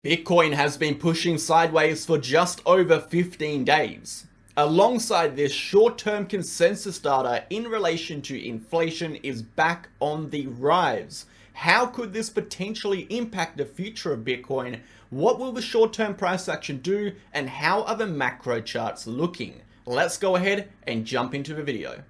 Bitcoin has been pushing sideways for just over 15 days. Alongside this, short-term consensus data in relation to inflation is back on the rise. How could this potentially impact the future of Bitcoin? What will the short-term price action do? And how are the macro charts looking? Let's go ahead and jump into the video.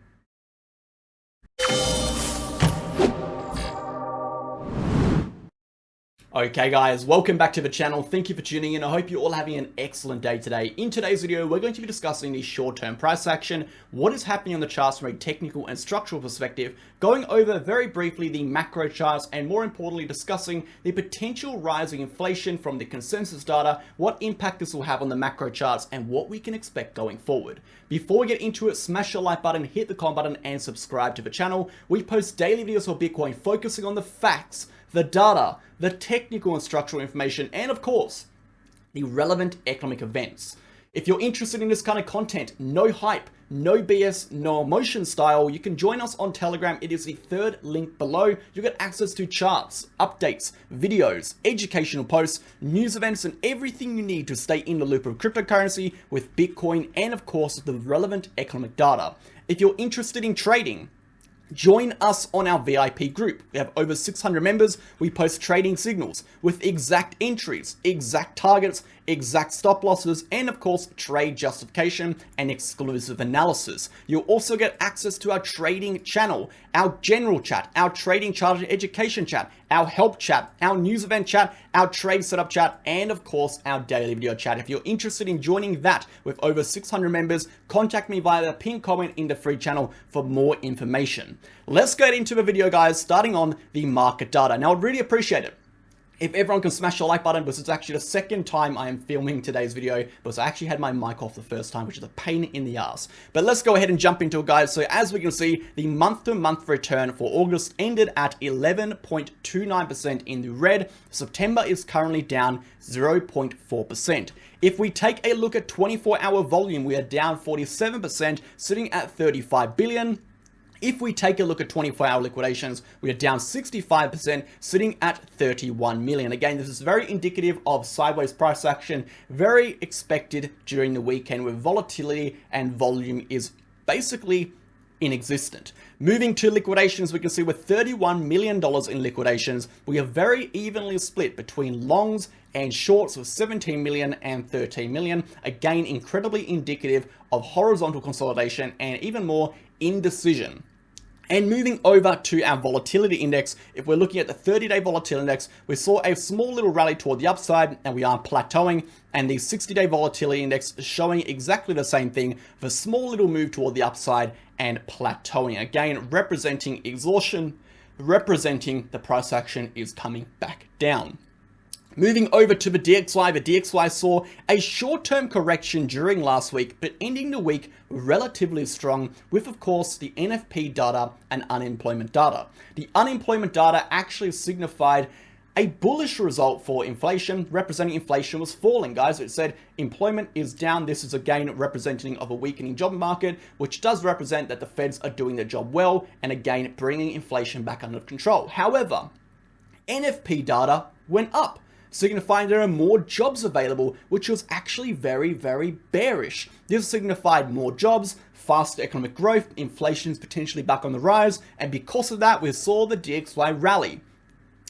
Okay guys, welcome back to the channel. Thank you for tuning in. I hope you're all having an excellent day today. In today's video, we're going to be discussing the short-term price action, what is happening on the charts from a technical and structural perspective, going over very briefly the macro charts, and more importantly, discussing the potential rising inflation from the consensus data, what impact this will have on the macro charts, and what we can expect going forward. Before we get into it, smash the like button, hit the comment button, and subscribe to the channel. We post daily videos for Bitcoin focusing on the facts, the data, the technical and structural information, and of course, the relevant economic events. If you're interested in this kind of content, no hype, no BS, no emotion style, you can join us on Telegram. It is the third link below. You get access to charts, updates, videos, educational posts, news events, and everything you need to stay in the loop of cryptocurrency with Bitcoin and of course, the relevant economic data. If you're interested in trading, join us on our VIP group. We have over 600 members. We post trading signals with exact entries, exact targets, exact stop losses, and of course, trade justification and exclusive analysis. You'll also get access to our trading channel, our general chat, our trading chart education chat, our help chat, our news event chat, our trade setup chat, and of course, our daily video chat. If you're interested in joining that with over 600 members, contact me via the pinned comment in the free channel for more information. Let's get into the video, guys, starting on the market data. Now, I'd really appreciate it if everyone can smash the like button, because it's actually the second time I am filming today's video, because I actually had my mic off the first time, which is a pain in the ass. But let's go ahead and jump into it, guys. So as we can see, the month-to-month return for August ended at 11.29% in the red. September is currently down 0.4%. If we take a look at 24-hour volume, we are down 47%, sitting at 35 billion. If we take a look at 24-hour liquidations, we are down 65%, sitting at 31 million. Again, this is very indicative of sideways price action, very expected during the weekend, where volatility and volume is basically inexistent. Moving to liquidations, we can see with $31 million in liquidations, we are very evenly split between longs and shorts with 17 million and 13 million. Again, incredibly indicative of horizontal consolidation and even more indecision. And moving over to our volatility index, if we're looking at the 30-day volatility index, we saw a small little rally toward the upside and we are plateauing, and the 60-day volatility index is showing exactly the same thing, with a small little move toward the upside and plateauing. Again, representing exhaustion, representing the price action is coming back down. Moving over to the DXY saw a short-term correction during last week, but ending the week relatively strong with, of course, the NFP data and unemployment data. The unemployment data actually signified a bullish result for inflation, representing inflation was falling, guys. It said employment is down. This is again representing of a weakening job market, which does represent that the Feds are doing their job well and again bringing inflation back under control. However, NFP data went up, signifying there are more jobs available, which was actually very, very bearish. This signified more jobs, faster economic growth, inflation is potentially back on the rise, and because of that, we saw the DXY rally.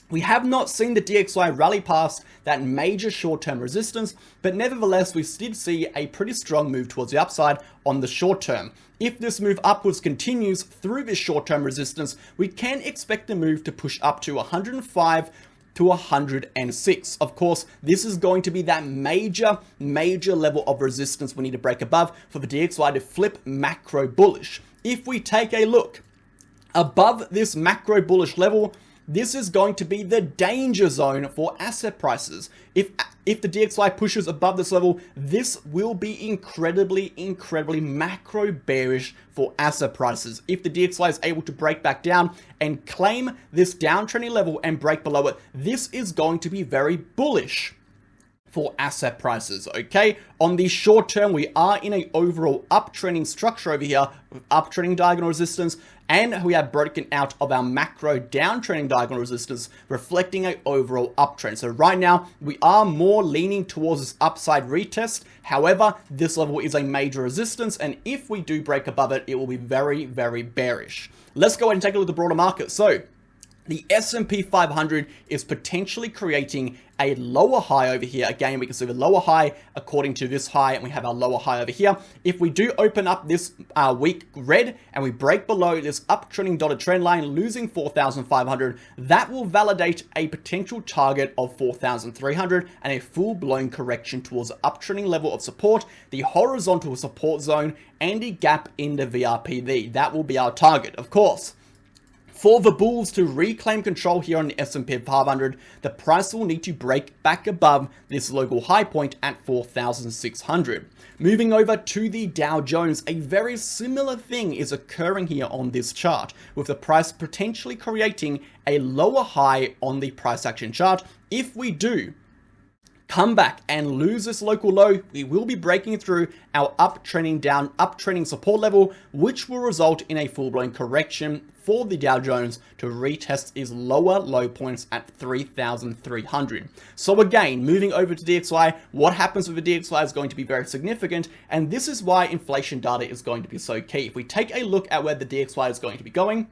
We have not seen the DXY rally past that major short-term resistance, but nevertheless, we did see a pretty strong move towards the upside on the short term. If this move upwards continues through this short-term resistance, we can expect the move to push up to 105 to 106. Of course, this is going to be that major level of resistance we need to break above for the DXY to flip macro bullish. If we take a look above this macro bullish level, this is going to be the danger zone for asset prices. If the DXY pushes above this level, this will be incredibly macro bearish for asset prices. If the DXY is able to break back down and claim this downtrending level and break below it, this is going to be very bullish for asset prices, okay? On the short term, we are in an overall uptrending structure over here, with uptrending diagonal resistance and we have broken out of our macro downtrending diagonal resistance, reflecting an overall uptrend. So right now, we are more leaning towards this upside retest. However, this level is a major resistance, and if we do break above it, it will be very, very bearish. Let's go ahead and take a look at the broader market. So the S&P 500 is potentially creating a lower high over here. Again, we can see the lower high according to this high, and we have our lower high over here. If we do open up this week red and we break below this uptrending dotted trend line, losing 4,500, that will validate a potential target of 4,300 and a full-blown correction towards the uptrending level of support, the horizontal support zone, and the gap in the VRPV. That will be our target, of course. For the bulls to reclaim control here on the S&P 500, the price will need to break back above this local high point at 4,600. Moving over to the Dow Jones, a very similar thing is occurring here on this chart, with the price potentially creating a lower high on the price action chart. If we do come back and lose this local low, we will be breaking through our uptrending support level, which will result in a full-blown correction for the Dow Jones to retest its lower low points at 3,300. So again, moving over to DXY, what happens with the DXY is going to be very significant, and this is why inflation data is going to be so key. If we take a look at where the DXY is going to be going,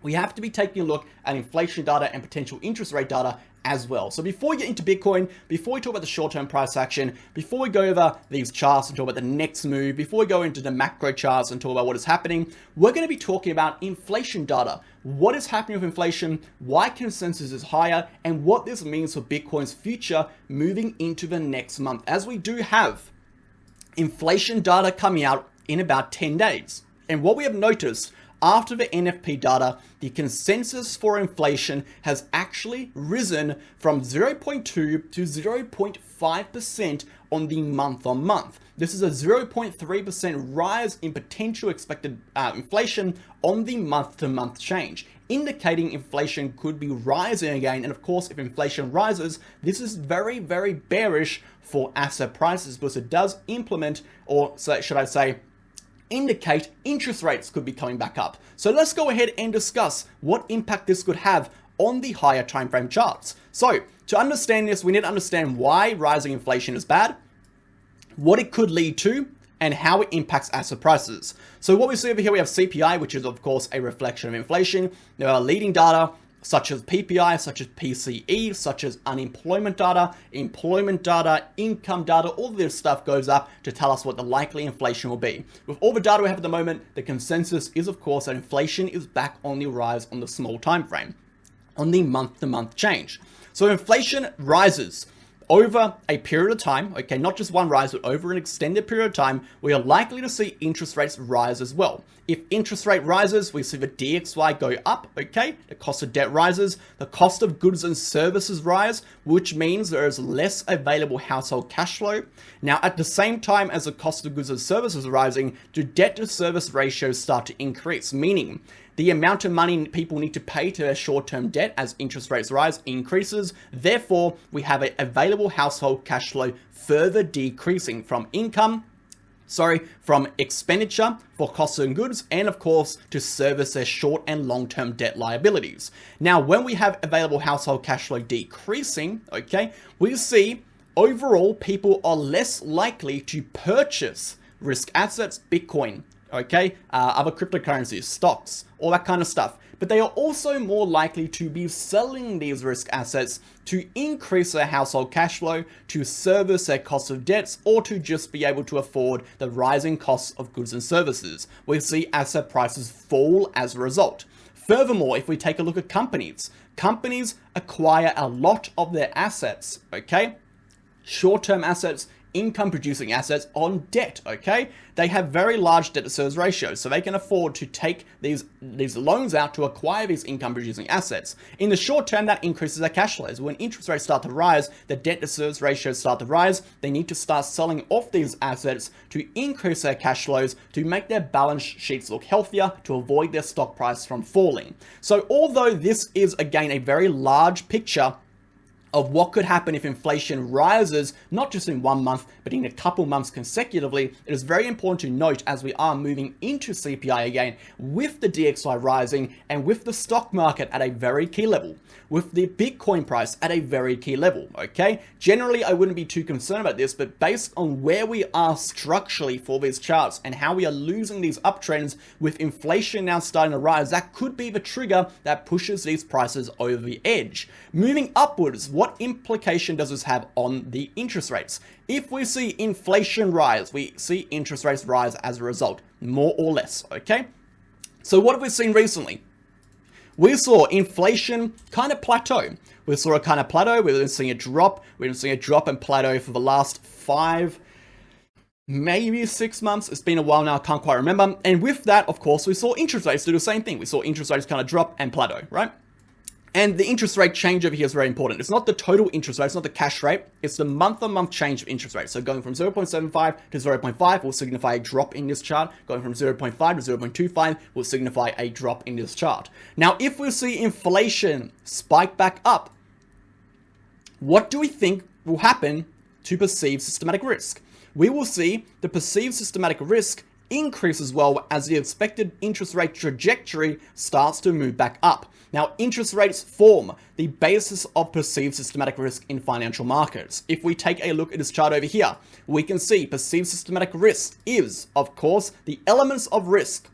we have to be taking a look at inflation data and potential interest rate data as well. So before we get into Bitcoin, before we talk about the short-term price action, before we go over these charts and talk about the next move, before we go into the macro charts and talk about what is happening, we're going to be talking about inflation data. What is happening with inflation, why consensus is higher, and what this means for Bitcoin's future moving into the next month, as we do have inflation data coming out in about 10 days. And what we have noticed after the NFP data, the consensus for inflation has actually risen from 0.2 to 0.5% on the month-on-month. This is a 0.3% rise in potential expected inflation on the month-to-month change, indicating inflation could be rising again. And of course, if inflation rises, this is very, very bearish for asset prices, because it does implement, or should I say, indicate interest rates could be coming back up. So let's go ahead and discuss what impact this could have on the higher time frame charts. So to understand this, we need to understand why rising inflation is bad, what it could lead to, and how it impacts asset prices. So what we see over here, we have CPI, which is of course a reflection of inflation. There are leading data such as PPI, such as PCE, such as unemployment data, employment data, income data. All of this stuff goes up to tell us what the likely inflation will be. With all the data we have at the moment, the consensus is of course that inflation is back on the rise on the small time frame, on the month-to-month change. So inflation rises over a period of time, okay, not just one rise, but over an extended period of time, we are likely to see interest rates rise as well. If interest rate rises, we see the DXY go up, okay, the cost of debt rises, the cost of goods and services rise, which means there is less available household cash flow. Now, at the same time as the cost of goods and services are rising, do debt to service ratios start to increase, meaning the amount of money people need to pay to their short-term debt as interest rates rise increases. Therefore, we have an available household cash flow further decreasing from expenditure for costs and goods, and of course to service their short and long-term debt liabilities. Now, when we have available household cash flow decreasing, okay, we see overall people are less likely to purchase risk assets, Bitcoin, okay, other cryptocurrencies, stocks, all that kind of stuff. But they are also more likely to be selling these risk assets to increase their household cash flow, to service their cost of debts, or to just be able to afford the rising costs of goods and services. We see asset prices fall as a result. Furthermore, if we take a look at companies acquire a lot of their assets, okay, short-term assets, income producing assets on debt, okay? They have very large debt to service ratios, so they can afford to take these loans out to acquire these income producing assets. In the short term, that increases their cash flows. When interest rates start to rise, the debt to service ratios start to rise. They need to start selling off these assets to increase their cash flows, to make their balance sheets look healthier, to avoid their stock price from falling. So although this is again a very large picture of what could happen if inflation rises, not just in 1 month, but in a couple months consecutively, it is very important to note as we are moving into CPI again, with the DXY rising and with the stock market at a very key level, with the Bitcoin price at a very key level, okay? Generally, I wouldn't be too concerned about this, but based on where we are structurally for these charts and how we are losing these uptrends with inflation now starting to rise, that could be the trigger that pushes these prices over the edge. Moving upwards, what implication does this have on the interest rates? If we see inflation rise, we see interest rates rise as a result, more or less, okay? So what have we seen recently? We saw inflation kind of plateau. We saw a kind of plateau. We've been seeing a drop. We've been seeing a drop and plateau for the last 5, maybe 6 months. It's been a while now. I can't quite remember. And with that, of course, we saw interest rates do the same thing. We saw interest rates kind of drop and plateau, right? And the interest rate change over here is very important. It's not the total interest rate, it's not the cash rate, it's the month-on-month change of interest rate. So going from 0.75 to 0.5 will signify a drop in this chart. Going from 0.5 to 0.25 will signify a drop in this chart. Now, if we see inflation spike back up, what do we think will happen to perceived systematic risk? We will see the perceived systematic risk increase as well as the expected interest rate trajectory starts to move back up. Now, interest rates form the basis of perceived systematic risk in financial markets. If we take a look at this chart over here, we can see perceived systematic risk is, of course, the elements of risk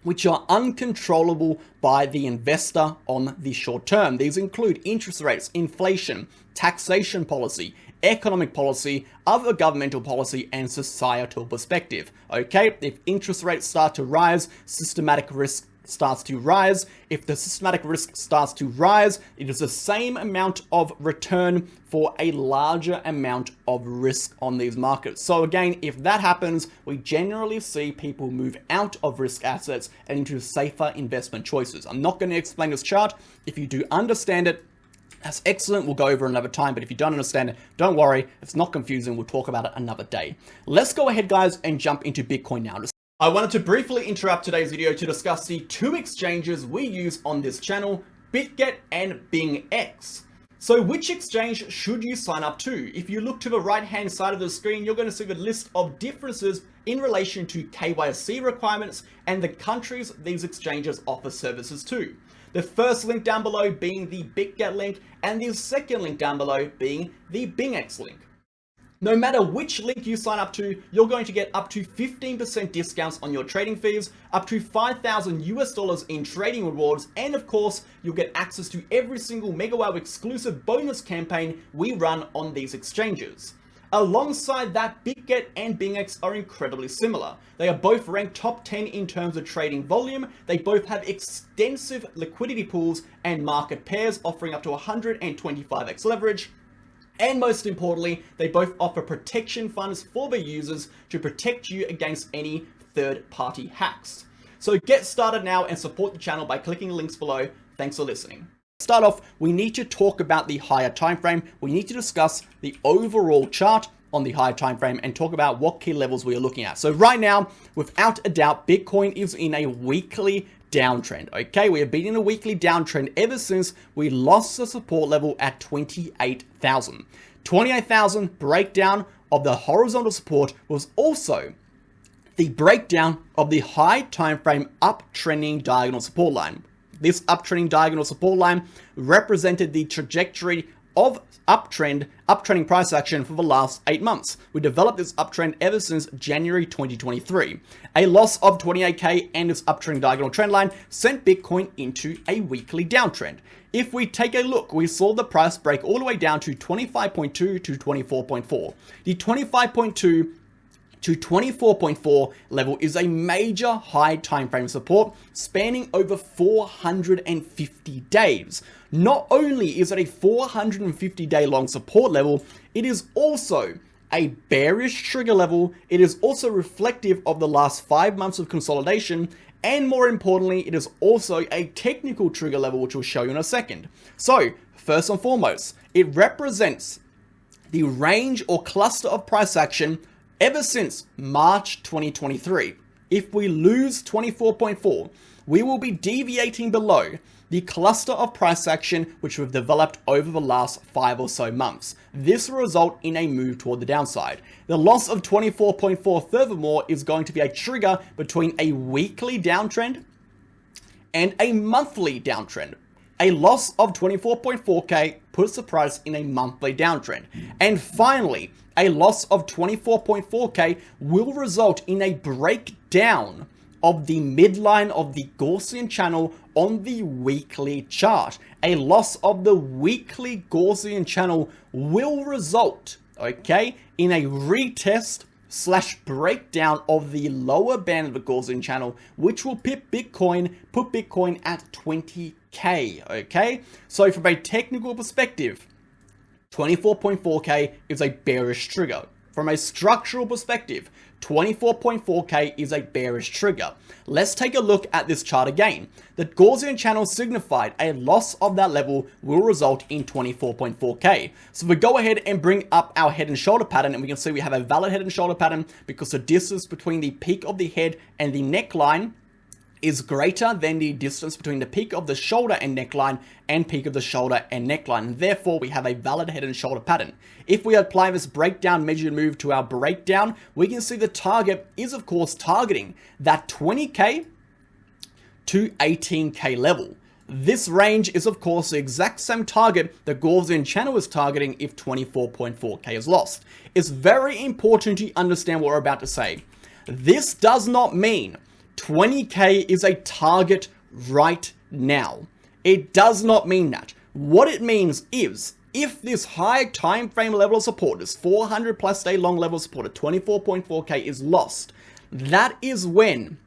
which are uncontrollable by the investor on the short term. These include interest rates, inflation, taxation policy, economic policy, other governmental policy, and societal perspective. Okay, if interest rates start to rise, systematic risk starts to rise. If the systematic risk starts to rise, it is the same amount of return for a larger amount of risk on these markets. So again, if that happens, we generally see people move out of risk assets and into safer investment choices. I'm not going to explain this chart. If you do understand it, that's excellent. We'll go over another time, but if you don't understand it, don't worry. It's not confusing. We'll talk about it another day. Let's go ahead, guys, and jump into Bitcoin now. I wanted to briefly interrupt today's video to discuss the 2 exchanges we use on this channel, Bitget and BingX. So which exchange should you sign up to? If you look to the right-hand side of the screen, you're going to see the list of differences in relation to KYC requirements and the countries these exchanges offer services to. The first link down below being the Bitget link, and the second link down below being the BingX link. No matter which link you sign up to, you're going to get up to 15% discounts on your trading fees, up to $5,000 in trading rewards, and of course, you'll get access to every single MegaWhale exclusive bonus campaign we run on these exchanges. Alongside that, Bitget and BingX are incredibly similar. They are both ranked top 10 in terms of trading volume. They both have extensive liquidity pools and market pairs offering up to 125x leverage. And most importantly, they both offer protection funds for their users to protect you against any third-party hacks. So get started now and support the channel by clicking the links below. Thanks for listening. To start off, we need to talk about the higher time frame. We need to discuss the overall chart on the higher time frame and talk about what key levels we are looking at. So right now, without a doubt, Bitcoin is in a weekly downtrend. Okay, we have been in a weekly downtrend ever since we lost the support level at 28,000. 28,000 breakdown of the horizontal support was also the breakdown of the high time frame uptrending diagonal support line. This uptrending diagonal support line represented the trajectory of uptrending price action for the last 8 months. We developed this uptrend ever since January 2023. A loss of 28k and its uptrending diagonal trend line sent Bitcoin into a weekly downtrend. If we take a look, we saw the price break all the way down to 25.2 to 24.4. The 25.2 to 24.4 level is a major high time frame support spanning over 450 days. Not only is it a 450 day long support level, it is also a bearish trigger level. It is also reflective of the last 5 months of consolidation, and more importantly, it is also a technical trigger level, which we'll show you in a second. So first and foremost, it represents the range or cluster of price action ever since March 2023. If we lose 24.4, we will be deviating below the cluster of price action which we've developed over the last 5 or so months. This will result in a move toward the downside. The loss of 24.4 furthermore is going to be a trigger between a weekly downtrend and a monthly downtrend. A loss of 24.4k puts the price in a monthly downtrend. And finally, a loss of 24.4k will result in a breakdown of the midline of the Gaussian channel on the weekly chart. A loss of the weekly Gaussian channel will result, okay, in a retest / breakdown of the lower band of the Gaussian channel, which will put Bitcoin at 20k, okay? So from a technical perspective, 24.4k is a bearish trigger. From a structural perspective, 24.4k is a bearish trigger. Let's take a look at this chart again. The Gaussian channel signified a loss of that level will result in 24.4k. So we go ahead and bring up our head and shoulder pattern, and we can see we have a valid head and shoulder pattern because the distance between the peak of the head and the neckline is greater than the distance between the peak of the shoulder and neckline and peak of the shoulder and neckline. And therefore, we have a valid head and shoulder pattern. If we apply this breakdown measured move to our breakdown, we can see the target is, of course, targeting that 20k to 18k level. This range is, of course, the exact same target the Gaussian channel is targeting if 24.4k is lost. It's very important to understand what we're about to say. This does not mean 20k is a target right now. It does not mean that. What it means is, if this high time frame level of support, this 400 plus day long level of support at 24.4k is lost, that is when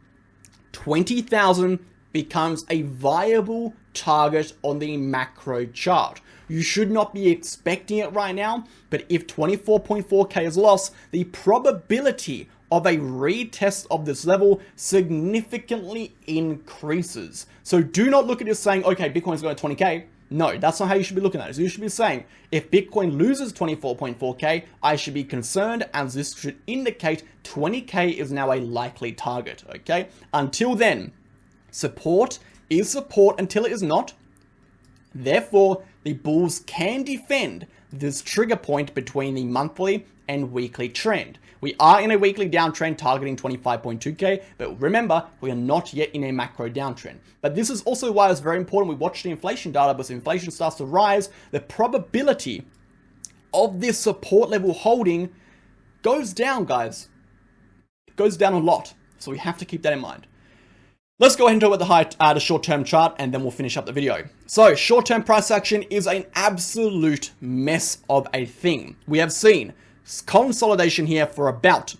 20,000 becomes a viable target on the macro chart. You should not be expecting it right now, but if 24.4k is lost, the probability of a retest of this level significantly increases. So do not look at this saying, okay, Bitcoin's going to 20k. No, that's not how you should be looking at it. So you should be saying, if Bitcoin loses 24.4k, I should be concerned, as this should indicate 20k is now a likely target, okay? Until then, support is support until it is not. Therefore, the bulls can defend this trigger point between the monthly and weekly trend. We are in a weekly downtrend targeting 25.2k, but remember, we are not yet in a macro downtrend. But this is also why it's very important we watch the inflation data, because if inflation starts to rise, the probability of this support level holding goes down, guys. It goes down a lot, so we have to keep that in mind. Let's go ahead and talk about the short-term chart, and then we'll finish up the video. So, short-term price action is an absolute mess of a thing. We have seen consolidation here for about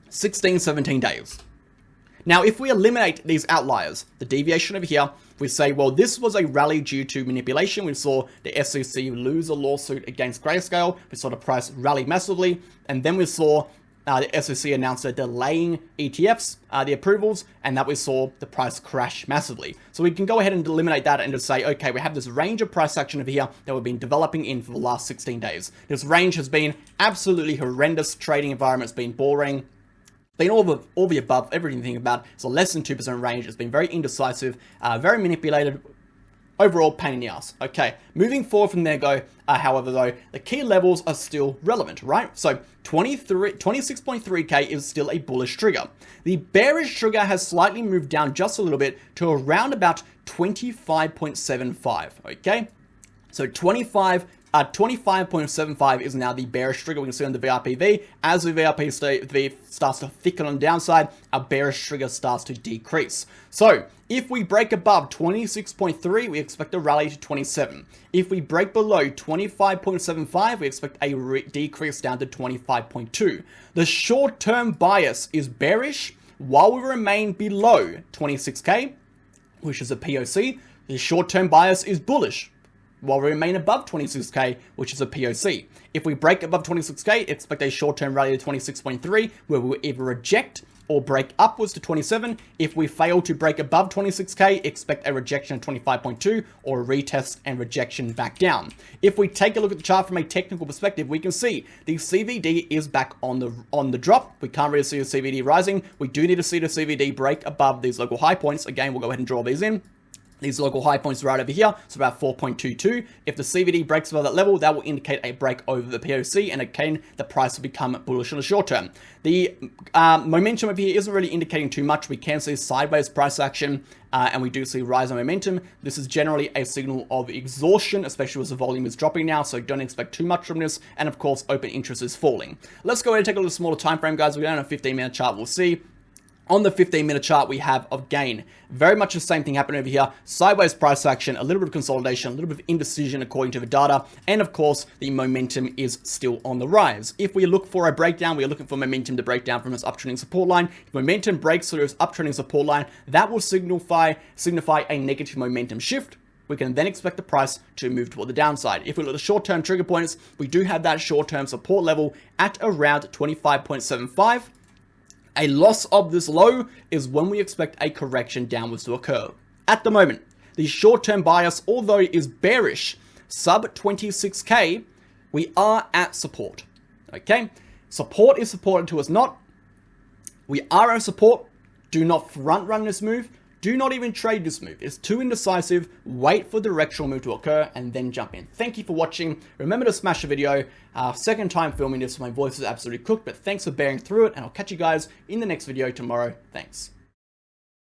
16, 17 days. Now, if we eliminate these outliers, the deviation over here, we say, well, this was a rally due to manipulation. We saw the SEC lose a lawsuit against Grayscale. We saw the price rally massively. And then we saw the SEC announced they're delaying ETFs, the approvals, and that we saw the price crash massively. So we can go ahead and eliminate that and just say, okay, we have this range of price action over here that we've been developing in for the last 16 days. This range has been absolutely horrendous. Trading environment's been boring. Been all the above, everything you think about. It's a less than 2% range. It's been very indecisive, very manipulated. Overall, pain in the ass. Okay, moving forward from there, however, though, the key levels are still relevant, right? So 26.3k is still a bullish trigger. The bearish trigger has slightly moved down just a little bit to around about 25.75, okay? So 25.75 is now the bearish trigger. We can see on the VRPV. As the VRP starts to thicken on the downside, our bearish trigger starts to decrease. So if we break above 26.3, we expect a rally to 27. If we break below 25.75, we expect a decrease down to 25.2. The short-term bias is bearish while we remain below 26k, which is a POC. The short-term bias is bullish while we remain above 26k, which is a POC. If we break above 26k, expect a short-term rally to 26.3, where we'll either reject or break upwards to 27. If we fail to break above 26K, expect a rejection of 25.2 or a retest and rejection back down. If we take a look at the chart from a technical perspective, we can see the CVD is back on the drop. We can't really see the CVD rising. We do need to see the CVD break above these local high points. Again, we'll go ahead and draw these in. These local high points right over here, so about 4.22. If the CVD breaks above that level, that will indicate a break over the POC, and again, the price will become bullish in the short term. The momentum over here isn't really indicating too much. We can see sideways price action, and we do see rise in momentum. This is generally a signal of exhaustion, especially as the volume is dropping now, so don't expect too much from this, and of course, open interest is falling. Let's go ahead and take a little smaller time frame, guys. We're down on a 15-minute chart, we'll see. On the 15-minute chart, we have of gain. Very much the same thing happening over here. Sideways price action, a little bit of consolidation, a little bit of indecision according to the data. And of course, the momentum is still on the rise. If we look for a breakdown, we are looking for momentum to break down from this uptrending support line. If momentum breaks through this uptrending support line, that will signify a negative momentum shift. We can then expect the price to move toward the downside. If we look at the short-term trigger points, we do have that short-term support level at around 25.75. A loss of this low is when we expect a correction downwards to occur. At the moment, the short-term bias, although it is bearish, sub 26K, we are at support. Okay? Support is supported to us not. We are at support. Do not front run this move. Do not even trade this move. It's too indecisive. Wait for the directional move to occur and then jump in. Thank you for watching. Remember to smash the video. Second time filming this, so my voice is absolutely cooked, but thanks for bearing through it, and I'll catch you guys in the next video tomorrow. Thanks.